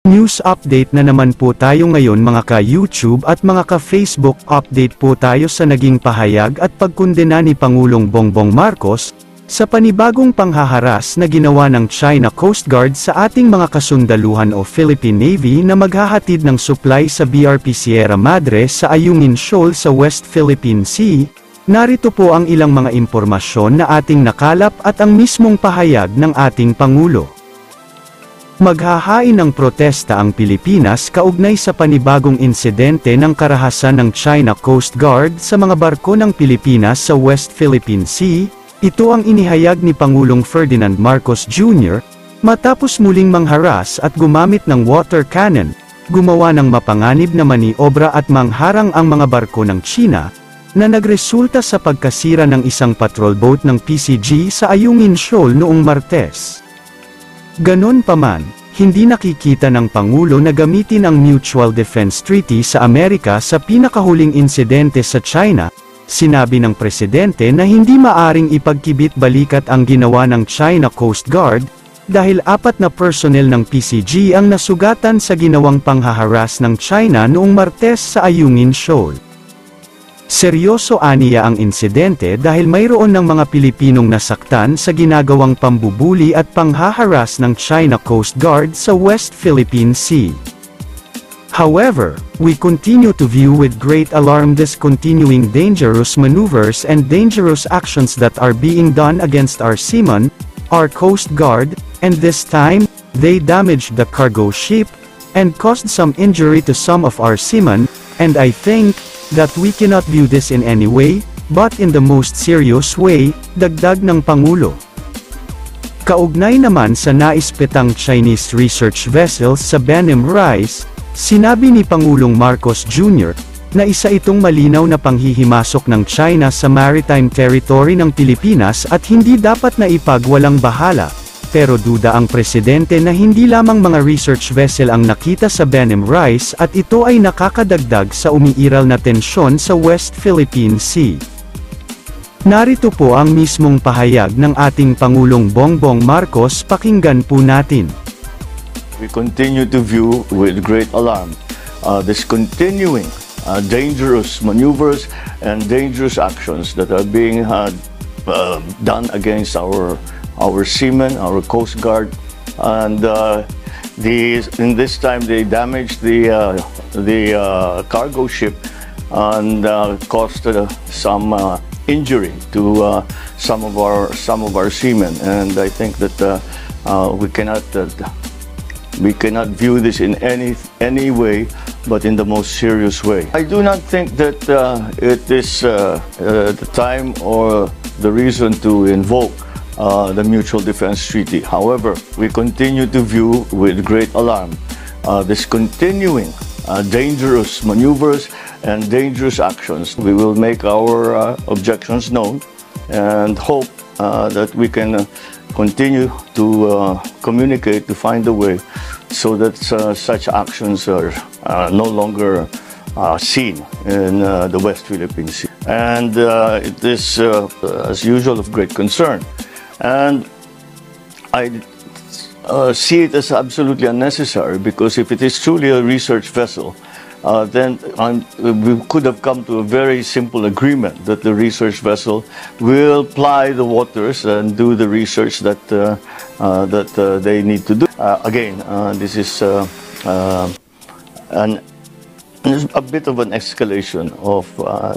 News update na naman po tayo ngayon mga ka-YouTube at mga ka-Facebook. Update po tayo sa naging pahayag at pagkondena ni Pangulong Bongbong Marcos sa panibagong panghaharas na ginawa ng China Coast Guard sa ating mga kasundaluhan o Philippine Navy na maghahatid ng supply sa BRP Sierra Madre sa Ayungin Shoal sa West Philippine Sea. Narito po ang ilang mga impormasyon na ating nakalap at ang mismong pahayag ng ating Pangulo. Maghahain ng protesta ang Pilipinas kaugnay sa panibagong insidente ng karahasan ng China Coast Guard sa mga barko ng Pilipinas sa West Philippine Sea. Ito ang inihayag ni Pangulong Ferdinand Marcos Jr. matapos muling mangharas at gumamit ng water cannon, gumawa ng mapanganib na maniobra at mangharang ang mga barko ng China, na nagresulta sa pagkasira ng isang patrol boat ng PCG sa Ayungin Shoal noong Martes. Ganon pa man, hindi nakikita ng Pangulo na gamitin ang Mutual Defense Treaty sa Amerika sa pinakahuling insidente sa China. Sinabi ng Presidente na hindi maaring ipagkibit-balikat ang ginawa ng China Coast Guard, dahil 4 na personnel ng PCG ang nasugatan sa ginawang panghaharas ng China noong Martes sa Ayungin Shoal. Seryoso aniya ang insidente dahil mayroon ng mga Pilipinong nasaktan sa ginagawang pambubuli at panghaharas ng China Coast Guard sa West Philippine Sea. However, we continue to view with great alarm this continuing dangerous maneuvers and dangerous actions that are being done against our seamen, our Coast Guard, and this time, they damaged the cargo ship, and caused some injury to some of our seamen, and I think that we cannot view this in any way, but in the most serious way, dagdag ng Pangulo. Kaugnay naman sa naispetang Chinese research vessels sa Benham Rise, sinabi ni Pangulong Marcos Jr. na isa itong malinaw na panghihimasok ng China sa maritime territory ng Pilipinas at hindi dapat na ipagwalang bahala. Pero duda ang Presidente na hindi lamang mga research vessel ang nakita sa Benham Rise at ito ay nakakadagdag sa umiiral na tensyon sa West Philippine Sea. Narito po ang mismong pahayag ng ating Pangulong Bongbong Marcos, pakinggan po natin. We continue to view with great alarm this continuing dangerous maneuvers and dangerous actions that are being done against our seamen, our Coast Guard, and in this time they damaged the cargo ship and caused some injury to some of our seamen. And I think that we cannot view this in any way but in the most serious way. I do not think that it is the time or the reason to invoke the Mutual Defense Treaty. However, we continue to view with great alarm this continuing dangerous maneuvers and dangerous actions. We will make our objections known and hope that we can continue to communicate to find a way so that such actions are no longer seen in the West Philippine Sea. And it is, as usual, of great concern. And I see it as absolutely unnecessary, because if it is truly a research vessel, then we could have come to a very simple agreement that the research vessel will ply the waters and do the research that they need to do. Again, this is a bit of an escalation of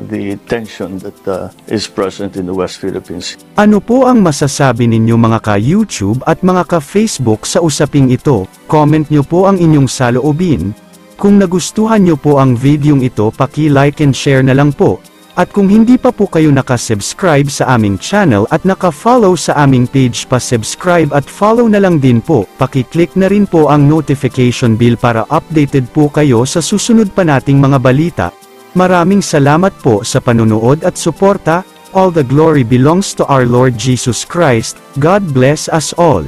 the tension that is present in the West Philippines. Ano po ang masasabi ninyo mga ka-YouTube at mga ka-Facebook sa usaping ito? Comment nyo po ang inyong saloobin. Kung nagustuhan nyo po ang videong ito, paki-like and share na lang po. At kung hindi pa po kayo nakasubscribe sa aming channel at naka-follow sa aming page, pa-subscribe at follow na lang din po. Paki-click na rin po ang notification bell para updated po kayo sa susunod pa nating mga balita. Maraming salamat po sa panunood at suporta. All the glory belongs to our Lord Jesus Christ. God bless us all.